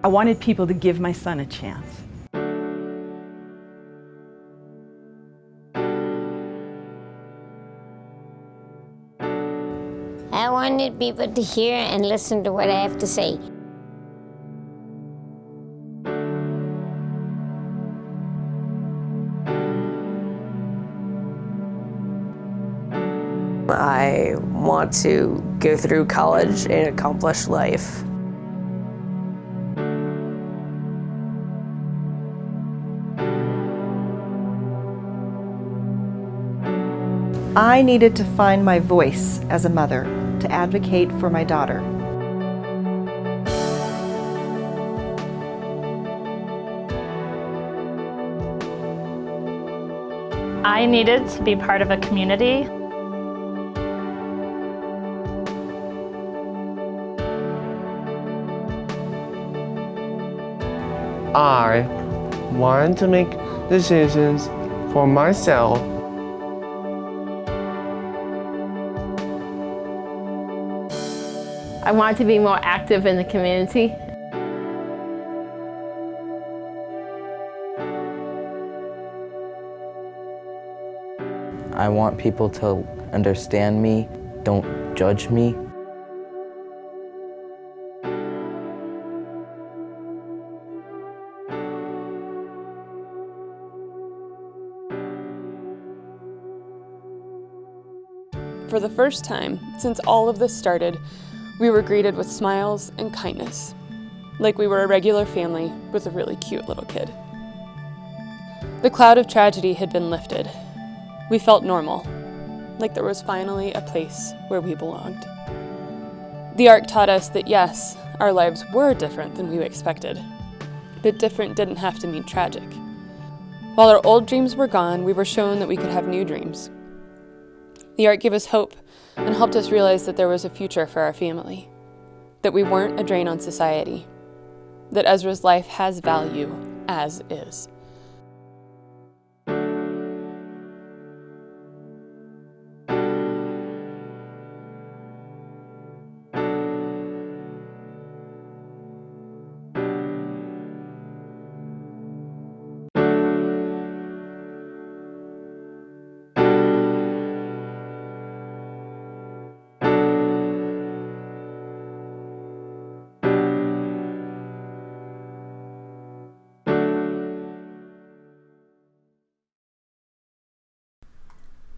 I wanted people to give my son a chance. I wanted people to hear and listen to what I have to say. I want to go through college and accomplish life. I needed to find my voice as a mother to advocate for my daughter. I needed to be part of a community. I wanted to make decisions for myself. I wanted to be more active in the community. I want people to understand me, don't judge me. For the first time since all of this started, we were greeted with smiles and kindness, like we were a regular family with a really cute little kid. The cloud of tragedy had been lifted. We felt normal, like there was finally a place where we belonged. The ARC taught us that yes, our lives were different than we expected, but different didn't have to mean tragic. While our old dreams were gone, we were shown that we could have new dreams. The ARC gave us hope and helped us realize that there was a future for our family, that we weren't a drain on society, that Ezra's life has value as is.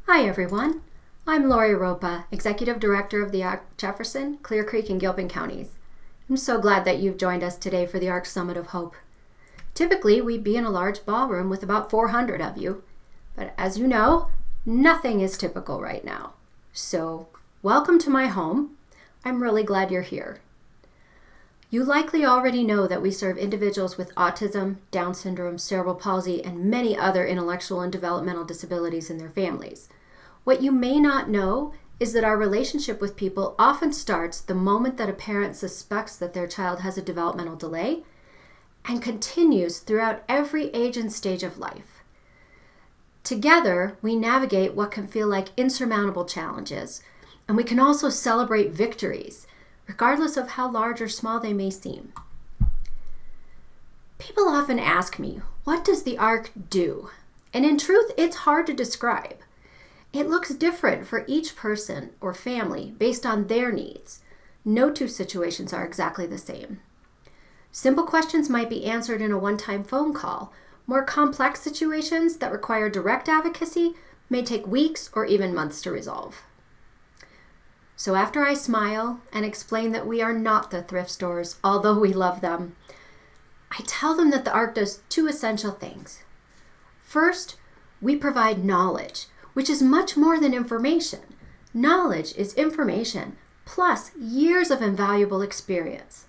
Hi everyone, I'm Lori Ropa, Executive Director of the ARC Jefferson, Clear Creek, and Gilpin counties. I'm so glad that you've joined us today for the ARC Summit of Hope. Typically, we'd be in a large ballroom with about 400 of you, but as you know, nothing is typical right now. So, welcome to my home. I'm really glad you're here. You likely already know that we serve individuals with autism, Down syndrome, cerebral palsy, and many other intellectual and developmental disabilities and their families. What you may not know is that our relationship with people often starts the moment that a parent suspects that their child has a developmental delay and continues throughout every age and stage of life. Together, we navigate what can feel like insurmountable challenges, and we can also celebrate victories, regardless of how large or small they may seem. People often ask me, what does the ARC do? And in truth, it's hard to describe. It looks different for each person or family based on their needs. No two situations are exactly the same. Simple questions might be answered in a one-time phone call. More complex situations that require direct advocacy may take weeks or even months to resolve. So after I smile and explain that we are not the thrift stores, although we love them, I tell them that the ARC does two essential things. First, we provide knowledge, which is much more than information. Knowledge is information plus years of invaluable experience.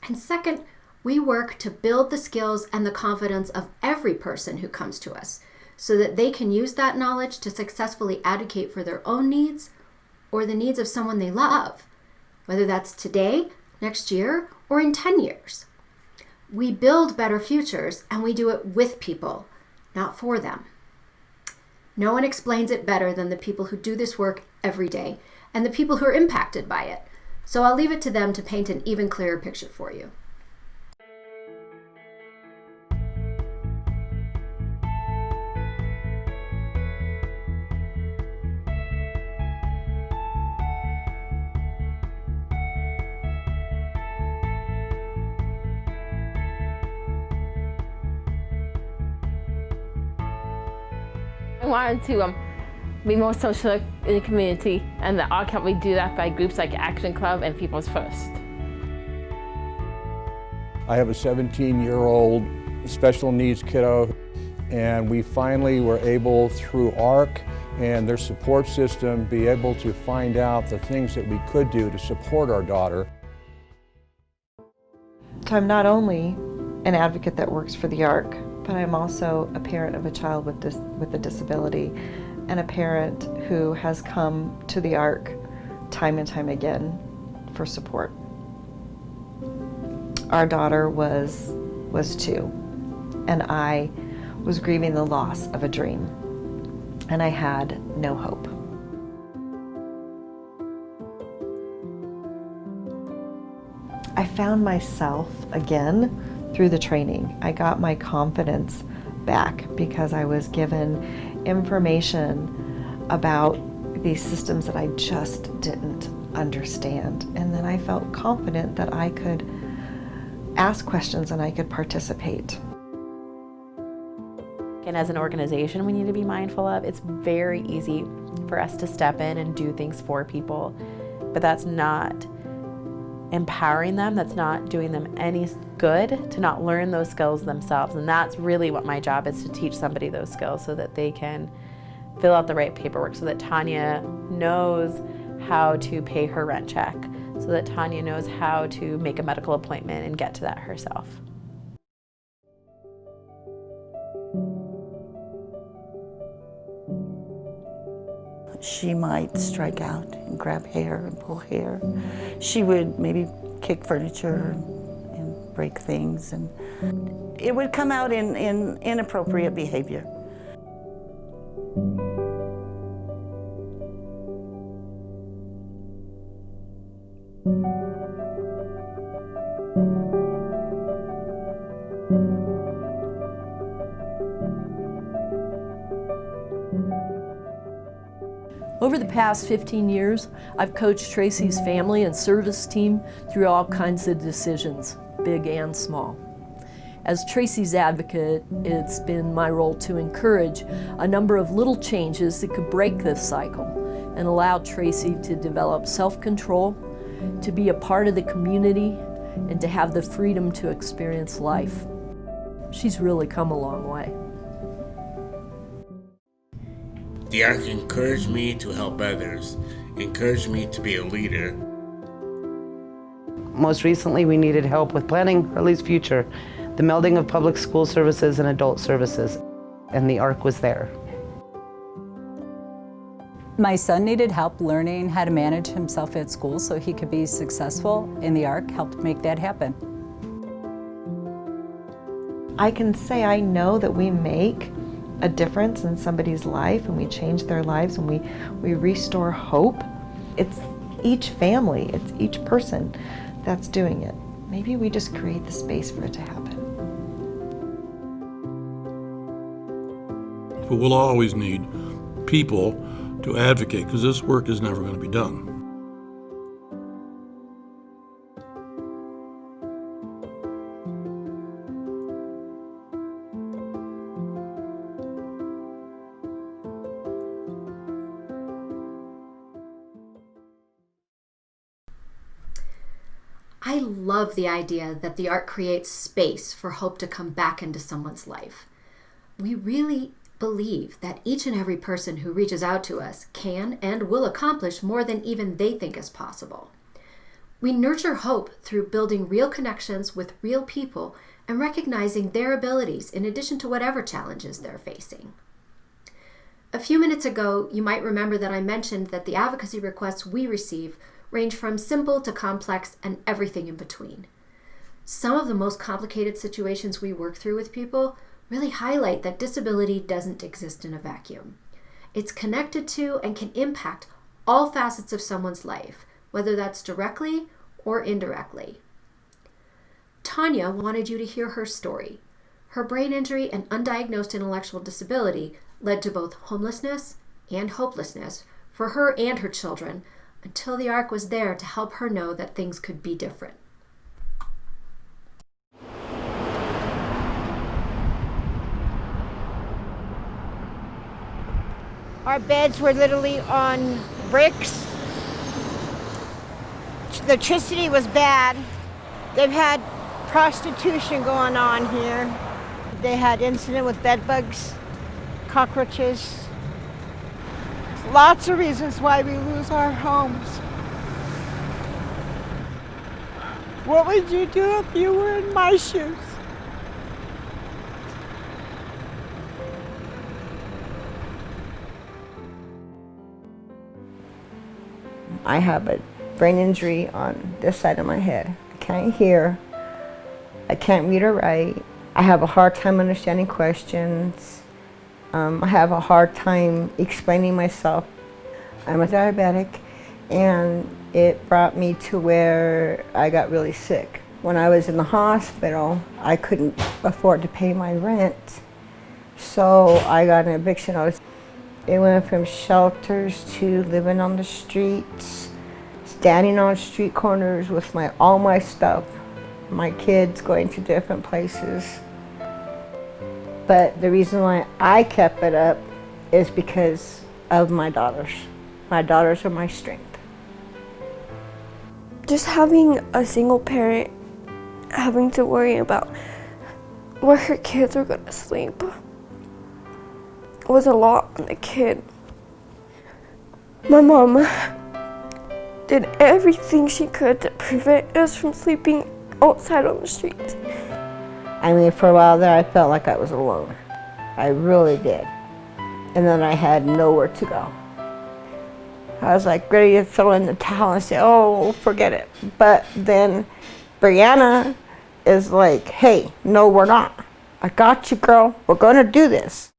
And second, we work to build the skills and the confidence of every person who comes to us so that they can use that knowledge to successfully advocate for their own needs or the needs of someone they love, whether that's today, next year, or in 10 years. We build better futures and we do it with people, not for them. No one explains it better than the people who do this work every day and the people who are impacted by it. So I'll leave it to them to paint an even clearer picture for you. I wanted to be more social in the community, and the ARC helped me do that by groups like Action Club and People's First. I have a 17-year-old special needs kiddo, and we finally were able, through ARC and their support system, be able to find out the things that we could do to support our daughter. So I'm not only an advocate that works for the ARC, but I'm also a parent of a child with a disability, and a parent who has come to the ARC time and time again for support. Our daughter was 2, and I was grieving the loss of a dream, and I had no hope. I found myself again through the training. I got my confidence back because I was given information about these systems that I just didn't understand. And then I felt confident that I could ask questions and I could participate. And as an organization, we need to be mindful of, it's very easy for us to step in and do things for people, but that's not empowering them, that's not doing them any good to not learn those skills themselves. And that's really what my job is, to teach somebody those skills so that they can fill out the right paperwork, so that Tanya knows how to pay her rent check, so that Tanya knows how to make a medical appointment and get to that herself. She might strike out and grab hair and pull hair. She would maybe kick furniture and break things, and it would come out in inappropriate behavior. Over the past 15 years, I've coached Tracy's family and service team through all kinds of decisions, big and small. As Tracy's advocate, it's been my role to encourage a number of little changes that could break this cycle and allow Tracy to develop self-control, to be a part of the community, and to have the freedom to experience life. She's really come a long way. The ARC encouraged me to help others, encouraged me to be a leader. Most recently, we needed help with planning Hurley's future, the melding of public school services and adult services, and the ARC was there. My son needed help learning how to manage himself at school so he could be successful, and the ARC helped make that happen. I can say I know that we make a difference in somebody's life, and we change their lives, and we restore hope. It's each family, it's each person that's doing it. Maybe we just create the space for it to happen. But we'll always need people to advocate, because this work is never going to be done. I love the idea that the ARC creates space for hope to come back into someone's life. We really believe that each and every person who reaches out to us can and will accomplish more than even they think is possible. We nurture hope through building real connections with real people and recognizing their abilities in addition to whatever challenges they're facing. A few minutes ago, you might remember that I mentioned that the advocacy requests we receive range from simple to complex and everything in between. Some of the most complicated situations we work through with people really highlight that disability doesn't exist in a vacuum. It's connected to and can impact all facets of someone's life, whether that's directly or indirectly. Tanya wanted you to hear her story. Her brain injury and undiagnosed intellectual disability led to both homelessness and hopelessness for her and her children, until the ARC was there to help her know that things could be different. Our beds were literally on bricks. The electricity was bad. They've had prostitution going on here. They had incident with bed bugs, cockroaches. Lots of reasons why we lose our homes. What would you do if you were in my shoes? I have a brain injury on this side of my head. I can't hear. I can't read or write. I have a hard time understanding questions. I have a hard time explaining myself. I'm a diabetic, and it brought me to where I got really sick. When I was in the hospital, I couldn't afford to pay my rent, so I got an eviction notice. It went from shelters to living on the streets, standing on street corners with all my stuff, my kids going to different places. But the reason why I kept it up is because of my daughters. My daughters are my strength. Just having a single parent having to worry about where her kids are going to sleep was a lot on the kid. My mom did everything she could to prevent us from sleeping outside on the streets. I mean, for a while there, I felt like I was alone. I really did. And then I had nowhere to go. I was like ready to throw in the towel and say, oh, forget it. But then Brianna is like, hey, no, we're not. I got you, girl. We're going to do this.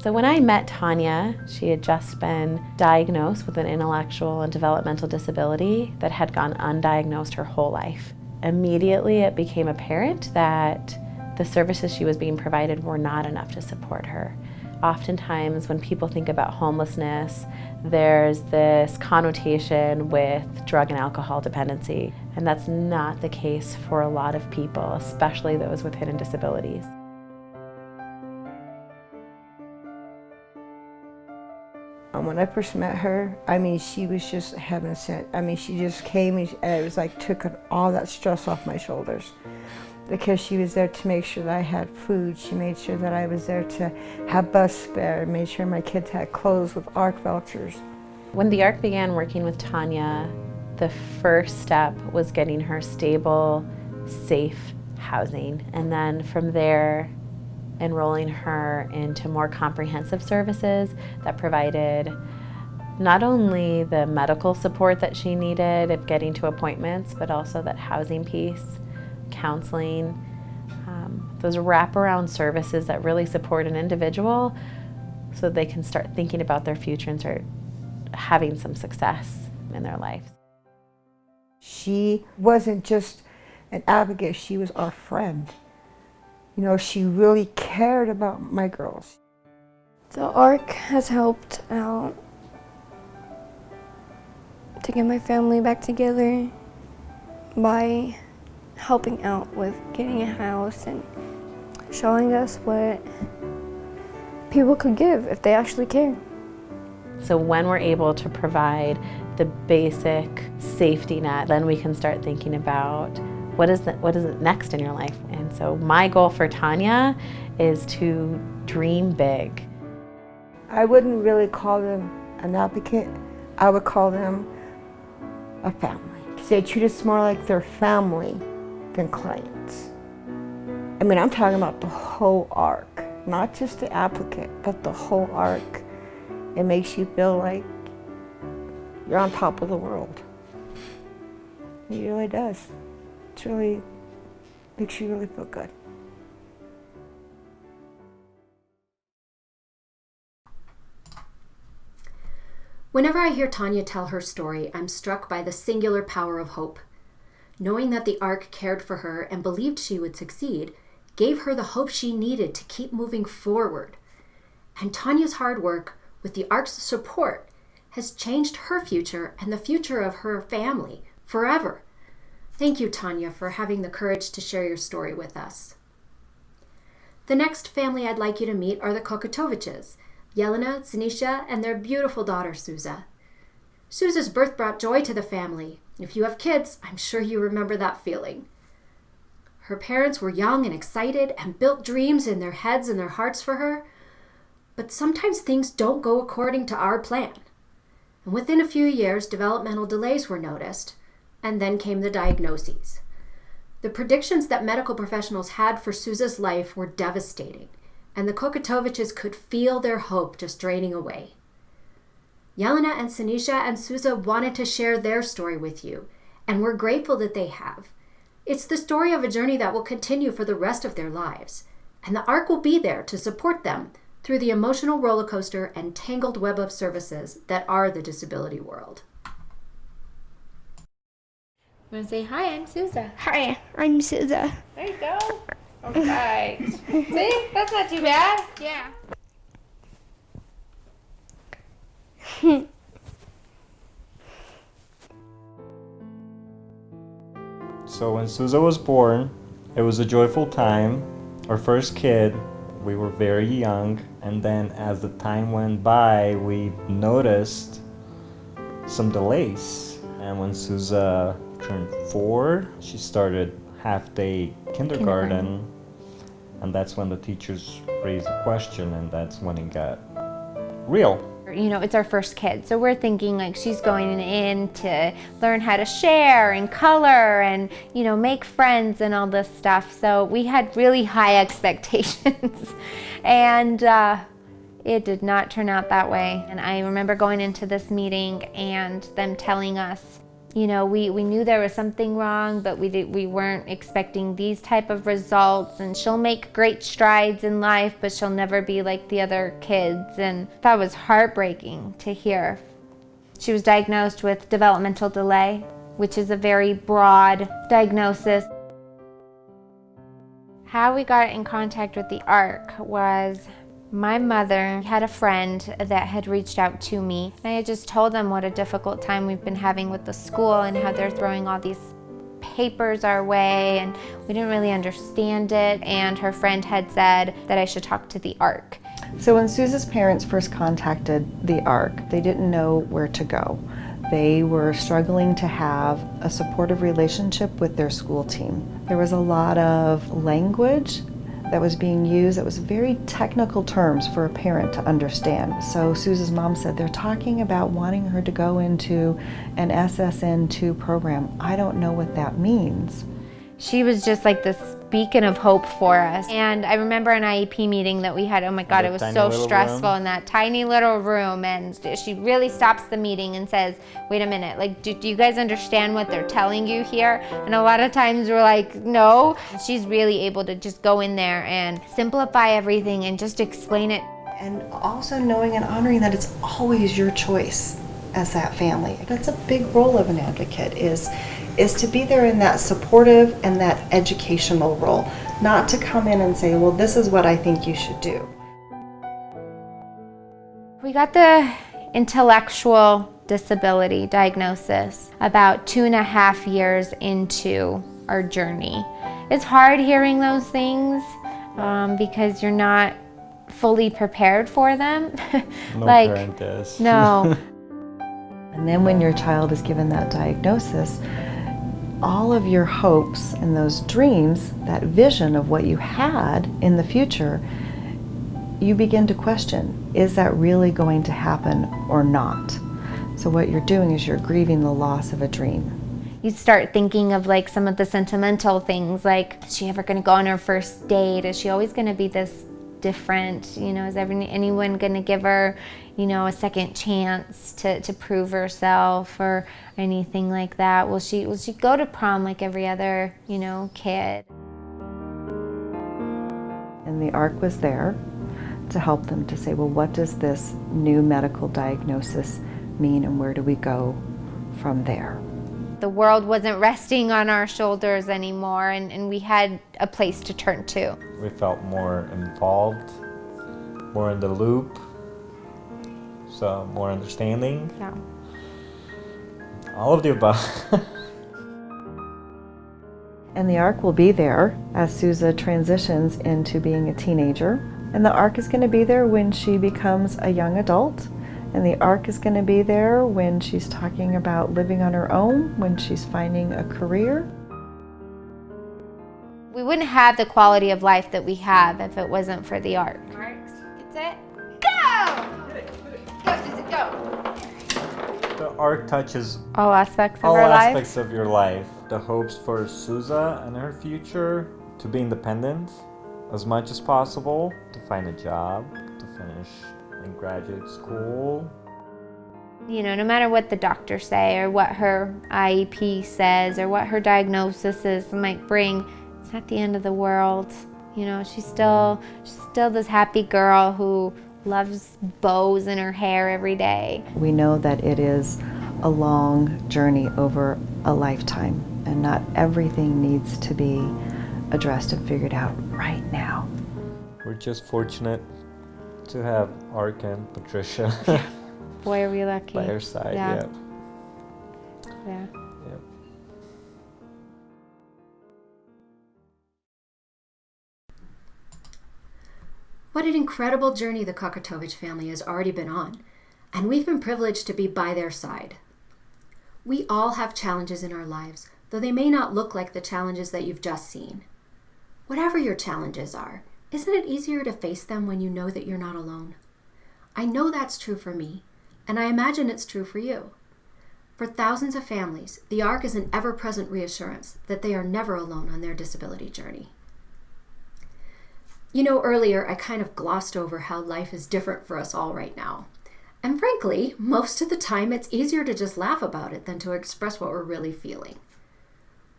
So when I met Tanya, she had just been diagnosed with an intellectual and developmental disability that had gone undiagnosed her whole life. Immediately it became apparent that the services she was being provided were not enough to support her. Oftentimes when people think about homelessness, there's this connotation with drug and alcohol dependency, and that's not the case for a lot of people, especially those with hidden disabilities. When I first met her, I mean, she was just heaven sent. I mean, she just came and it was like took all that stress off my shoulders, because she was there to make sure that I had food. She made sure that I was there to have bus fare, made sure my kids had clothes with ARC vouchers. When the ARC began working with Tanya, the first step was getting her stable, safe housing. And then from there, enrolling her into more comprehensive services that provided not only the medical support that she needed of getting to appointments, but also that housing piece, counseling, those wraparound services that really support an individual so they can start thinking about their future and start having some success in their lives. She wasn't just an advocate, she was our friend. You know, she really cared about my girls. The ARC has helped out to get my family back together by helping out with getting a house and showing us what people could give if they actually care. So when we're able to provide the basic safety net, then we can start thinking about what is it next in your life. And so my goal for Tanya is to dream big. I wouldn't really call them an advocate. I would call them a family. They treat us more like their family than clients. I mean, I'm talking about the whole ARC, not just the applicant, but the whole ARC. It makes you feel like you're on top of the world. It really does. It really makes you really feel good. Whenever I hear Tanya tell her story, I'm struck by the singular power of hope. Knowing that the ARC cared for her and believed she would succeed gave her the hope she needed to keep moving forward. And Tanya's hard work with the ARC's support has changed her future and the future of her family forever. Thank you, Tanya, for having the courage to share your story with us. The next family I'd like you to meet are the Kokatoviches, Yelena, Sinisha, and their beautiful daughter, Souza. Souza's birth brought joy to the family. If you have kids, I'm sure you remember that feeling. Her parents were young and excited and built dreams in their heads and their hearts for her. But sometimes things don't go according to our plan. And within a few years, developmental delays were noticed, and then came the diagnoses. The predictions that medical professionals had for Souza's life were devastating, and the Kokatoviches could feel their hope just draining away. Yelena and Sinisha and Souza wanted to share their story with you, and we're grateful that they have. It's the story of a journey that will continue for the rest of their lives, and the ARC will be there to support them through the emotional roller coaster and tangled web of services that are the disability world. I'm gonna say hi, I'm Souza. Hi, I'm Souza. There you go. Okay. See, that's not too bad. Yeah. So when Souza was born, it was a joyful time. Our first kid, we were very young, and then as the time went by, we noticed some delays. And when Souza turned 4, she started half-day kindergarten, and that's when the teachers raised the question, and that's when it got real. You know, it's our first kid, so we're thinking like she's going in to learn how to share and color and, you know, make friends and all this stuff. So we had really high expectations and it did not turn out that way. And I remember going into this meeting and them telling us, you know, we knew there was something wrong, but we weren't expecting these type of results, and she'll make great strides in life, but she'll never be like the other kids. And that was heartbreaking to hear. She was diagnosed with developmental delay, which is a very broad diagnosis. How we got in contact with the ARC was my mother had a friend that had reached out to me. I had just told them what a difficult time we've been having with the school and how they're throwing all these papers our way, and we didn't really understand it. And her friend had said that I should talk to the ARC. So when Souza's parents first contacted the ARC, they didn't know where to go. They were struggling to have a supportive relationship with their school team. There was a lot of language that was being used that was very technical terms for a parent to understand. So Souza's mom said they're talking about wanting her to go into an SSN2 program. I don't know what that means. She was just like this beacon of hope for us. And I remember an IEP meeting that we had, oh my God, it was so stressful in that tiny little room. And she really stops the meeting and says, wait a minute, like, do you guys understand what they're telling you here? And a lot of times we're like, no. She's really able to just go in there and simplify everything and just explain it. And also knowing and honoring that it's always your choice as that family. That's a big role of an advocate, is to be there in that supportive and that educational role, not to come in and say, well, this is what I think you should do. We got the intellectual disability diagnosis about 2.5 years into our journey. It's hard hearing those things because you're not fully prepared for them. No like, parent is. No. And then when your child is given that diagnosis, all of your hopes and those dreams, that vision of what you had in the future, you begin to question, is that really going to happen or not? So what you're doing is you're grieving the loss of a dream. You start thinking of like some of the sentimental things, like, is she ever going to go on her first date? Is she always going to be this different? You know, is anyone going to give her, you know, a second chance to prove herself or anything like that? Will she go to prom like every other, you know, kid? And the ARC was there to help them to say, well, what does this new medical diagnosis mean and where do we go from there? The world wasn't resting on our shoulders anymore, and we had a place to turn to. We felt more involved, more in the loop, so more understanding. Yeah. All of the above. And the ARC will be there as Souza transitions into being a teenager. And the ARC is going to be there when she becomes a young adult. And the ARC is going to be there when she's talking about living on her own, when she's finding a career. We wouldn't have the quality of life that we have if it wasn't for the ARC. That's it. Go! Go, Susan, go! The ARC touches All aspects of all our life. aspects of your life. The hopes for Souza and her future to be independent as much as possible, to find a job, to finish in graduate school. You know, no matter what the doctors say or what her IEP says or what her diagnosis is might bring, it's not the end of the world. You know, she's still this happy girl who loves bows in her hair every day. We know that it is a long journey over a lifetime, and not everything needs to be addressed and figured out right now. We're just fortunate to have ARC and Patricia Boy, are we lucky. by her side. Yeah. Yep. Yeah. Yep. What an incredible journey the Kokatovich family has already been on, and we've been privileged to be by their side. We all have challenges in our lives, though they may not look like the challenges that you've just seen. Whatever your challenges are, isn't it easier to face them when you know that you're not alone? I know that's true for me, and I imagine it's true for you. For thousands of families, the ARC is an ever-present reassurance that they are never alone on their disability journey. You know, earlier I kind of glossed over how life is different for us all right now. And frankly, most of the time it's easier to just laugh about it than to express what we're really feeling.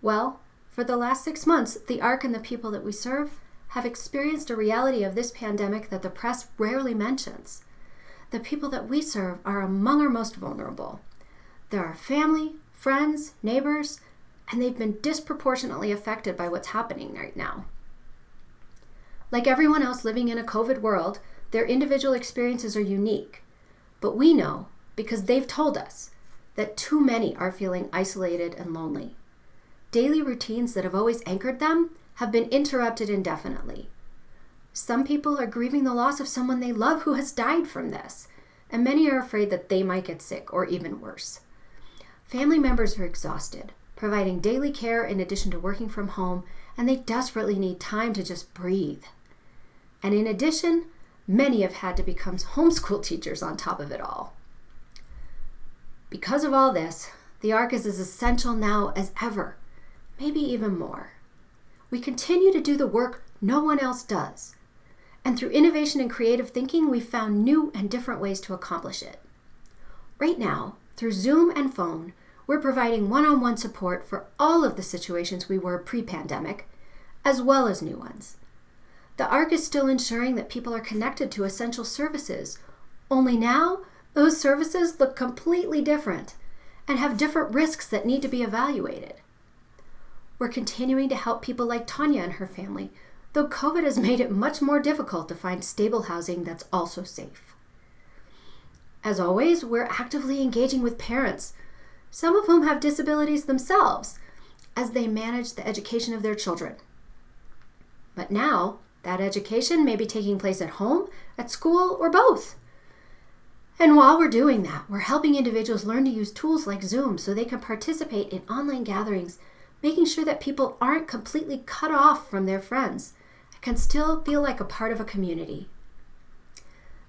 Well, for the last 6 months, the ARC and the people that we serve have experienced a reality of this pandemic that the press rarely mentions. The people that we serve are among our most vulnerable. They're our family, friends, neighbors, and they've been disproportionately affected by what's happening right now. Like everyone else living in a COVID world, their individual experiences are unique. But we know, because they've told us, that too many are feeling isolated and lonely. Daily routines that have always anchored them have been interrupted indefinitely. Some people are grieving the loss of someone they love who has died from this, and many are afraid that they might get sick or even worse. Family members are exhausted, providing daily care in addition to working from home, and they desperately need time to just breathe. And in addition, many have had to become homeschool teachers on top of it all. Because of all this, the ARC is as essential now as ever, maybe even more. We continue to do the work no one else does. And through innovation and creative thinking, we've found new and different ways to accomplish it. Right now, through Zoom and phone, we're providing one-on-one support for all of the situations we were pre-pandemic, as well as new ones. The ARC is still ensuring that people are connected to essential services, only now those services look completely different and have different risks that need to be evaluated. We're continuing to help people like Tanya and her family, though COVID has made it much more difficult to find stable housing that's also safe. As always, we're actively engaging with parents, some of whom have disabilities themselves, as they manage the education of their children. But now, that education may be taking place at home, at school, or both. And while we're doing that, we're helping individuals learn to use tools like Zoom so they can participate in online gatherings, making sure that people aren't completely cut off from their friends and can still feel like a part of a community.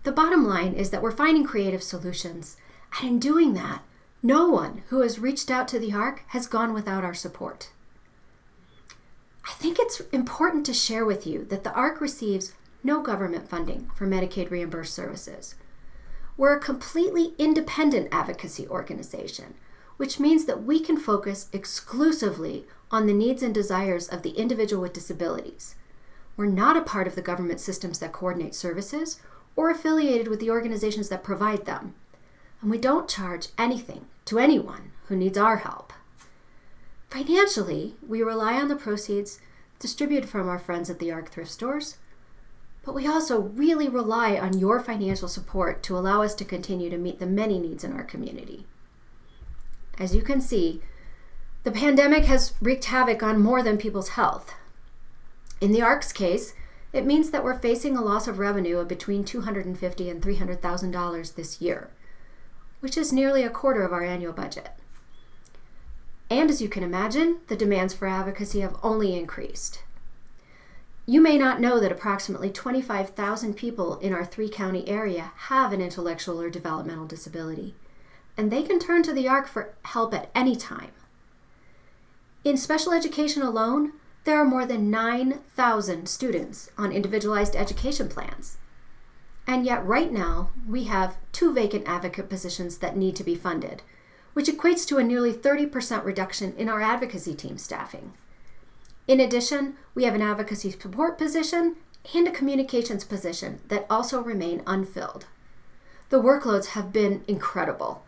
The bottom line is that we're finding creative solutions, and in doing that, no one who has reached out to the ARC has gone without our support. I think it's important to share with you that the ARC receives no government funding for Medicaid reimbursed services. We're a completely independent advocacy organization, which means that we can focus exclusively on the needs and desires of the individual with disabilities. We're not a part of the government systems that coordinate services or affiliated with the organizations that provide them. And we don't charge anything to anyone who needs our help. Financially, we rely on the proceeds distributed from our friends at the ARC thrift stores, but we also really rely on your financial support to allow us to continue to meet the many needs in our community. As you can see, The pandemic has wreaked havoc on more than people's health. In the ARC's case, it means that we're facing a loss of revenue of between $250,000 and $300,000 this year, which is nearly a quarter of our annual budget. And as you can imagine, the demands for advocacy have only increased. You may not know that approximately 25,000 people in our 3-county area have an intellectual or developmental disability, and they can turn to the ARC for help at any time. In special education alone, there are more than 9,000 students on individualized education plans. And yet right now, we have 2 vacant advocate positions that need to be funded, which equates to a nearly 30% reduction in our advocacy team staffing. In addition, we have an advocacy support position and a communications position that also remain unfilled. The workloads have been incredible,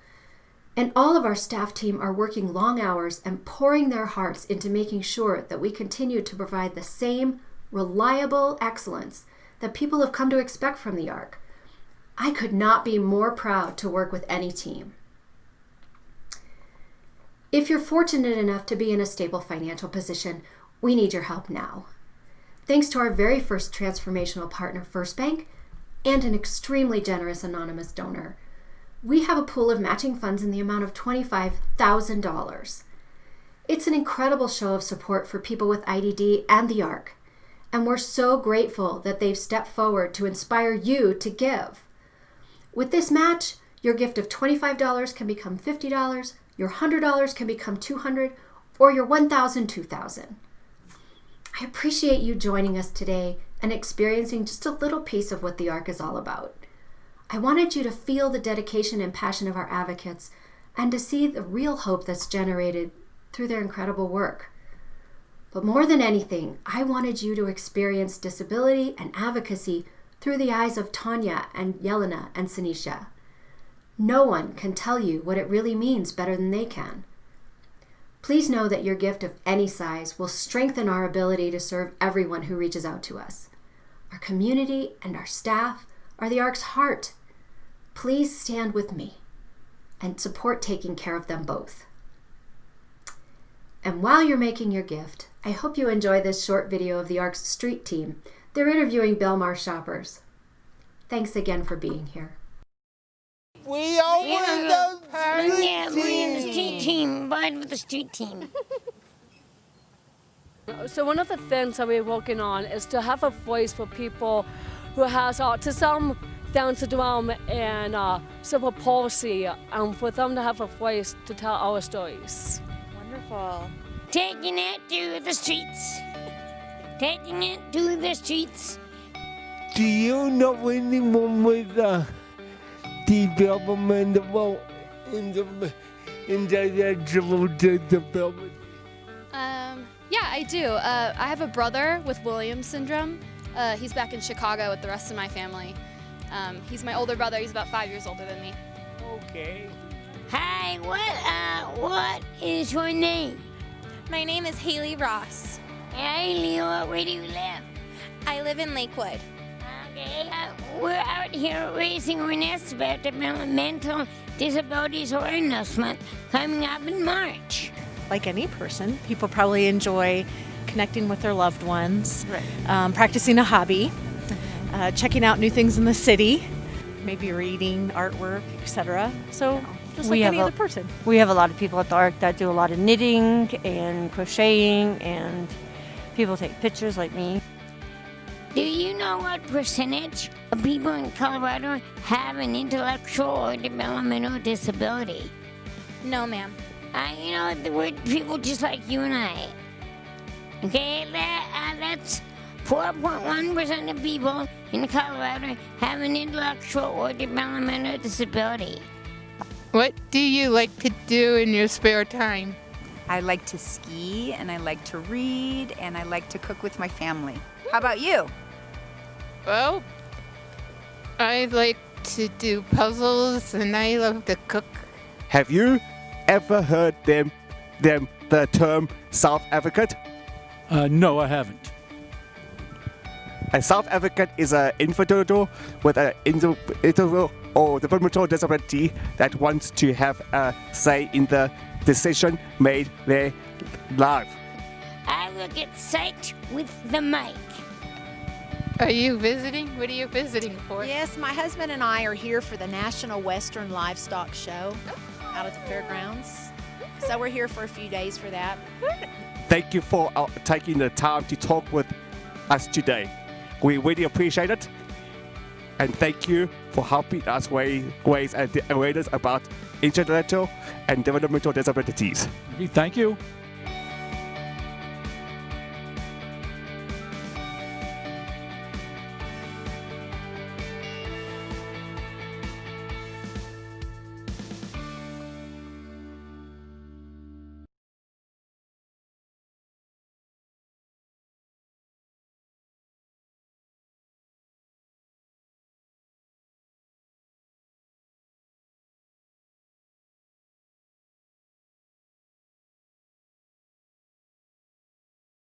and all of our staff team are working long hours and pouring their hearts into making sure that we continue to provide the same reliable excellence that people have come to expect from the ARC. I could not be more proud to work with any team. If you're fortunate enough to be in a stable financial position, we need your help now. Thanks to our very first transformational partner, First Bank, and an extremely generous anonymous donor, we have a pool of matching funds in the amount of $25,000. It's an incredible show of support for people with IDD and the ARC, and we're so grateful that they've stepped forward to inspire you to give. With this match, your gift of $25 can become $50, your $100 can become $200, or your $1,000, $2,000. I appreciate you joining us today and experiencing just a little piece of what the ARC is all about. I wanted you to feel the dedication and passion of our advocates and to see the real hope that's generated through their incredible work. But more than anything, I wanted you to experience disability and advocacy through the eyes of Tanya and Yelena and Sinisha. No one can tell you what it really means better than they can. Please know that your gift of any size will strengthen our ability to serve everyone who reaches out to us. Our community and our staff are the ARC's heart. Please stand with me and support taking care of them both. And while you're making your gift, I hope you enjoy this short video of the ARC's street team. They're interviewing Belmar shoppers. Thanks again for being here. We are the street team. Ride with the street team. So one of the things that we're working on is to have a voice for people who has autism, Down syndrome, and cerebral palsy, and for them to have a voice to tell our stories. Wonderful. Taking it to the streets. Taking it to the streets. Do you know anyone with developmental intellectual disability? Yeah, I do. I have a brother with Williams syndrome. He's back in Chicago with the rest of my family. He's my older brother. He's about 5 years older than me. Okay. Hi, what is your name? My name is Haley Ross. Haley, where do you live? I live in Lakewood. Okay. We're out here raising awareness about Developmental Disabilities Awareness Month coming up in March. Like any person, people probably enjoy connecting with their loved ones, practicing a hobby, checking out new things in the city, maybe reading, artwork, etc. So just like any other person. We have a lot of people at the ARC that do a lot of knitting and crocheting, and people take pictures like me. Do you know what percentage of people in Colorado have an intellectual or developmental disability? No, ma'am. You know, we're people just like you and I. Okay, that's 4.1% of people in Colorado have an intellectual or developmental disability. What do you like to do in your spare time? I like to ski, and I like to read, and I like to cook with my family. How about you? Well, I like to do puzzles, and I love to cook. Have you ever heard the term self-advocate? No, I haven't. A self-advocate is an individual with an intellectual or developmental disability that wants to have a say in the decision made their life. I will get psyched with the mic. Are you visiting? What are you visiting for? Yes, my husband and I are here for the National Western Livestock Show out at the fairgrounds. So we're here for a few days for that. Thank you for taking the time to talk with us today. We really appreciate it. And thank you for helping us raise awareness about intellectual and developmental disabilities. Thank you.